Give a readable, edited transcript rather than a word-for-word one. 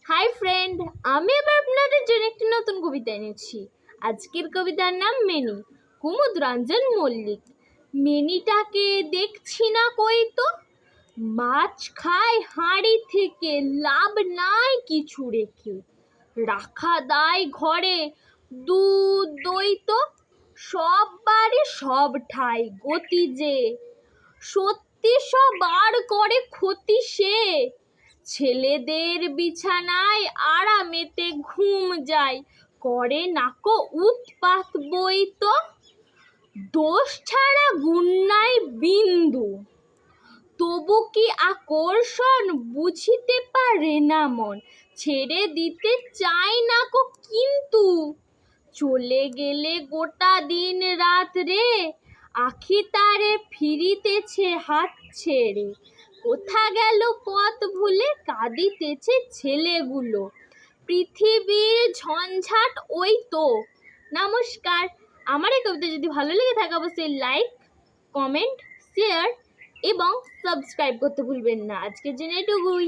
Hi friend, আমি এবার আপনাদের জন্য একটি নতুন কবিতা এনেছি। আজকের কবিতার নাম মেনি, কুমুদ রঞ্জন মল্লিক। মেনিটাকে দেখছি না কই তো, মাছ খায় হাঁড়ি থেকে, লাভ নাই কিছু রেখে। রাখা দায় ঘরে দুধ দই তো, সব বাড়ি সব ঠাই গতি যে, সত্যি সব বার করে ক্ষতি সে। ছেলেদের বিছানায় আরামেতে ঘুম যায়, করে নাকো উৎপাত বই তো। দোষ ছাড়া গুণ নাই বিন্দু, তবু কি আকর্ষণ বুঝিতে পারে না মন। ছেড়ে দিতে চায় না কো কিন্তু, চলে গেলে গোটা দিন রাত রে, আখি তারে ফিরিতেছে হাত ছেড়ে। কোথা গেল পথ ভুলে কাঁদিতেছে ছেলেগুলো, পৃথিবীর ঝঞ্ঝাট ওই তো। নমস্কার। আমার এই কবিতা যদি ভালো লেগে থাকে অবশ্যই লাইক, কমেন্ট, শেয়ার এবং সাবস্ক্রাইব করতে ভুলবেন না। আজকের জন্য এটুকুই।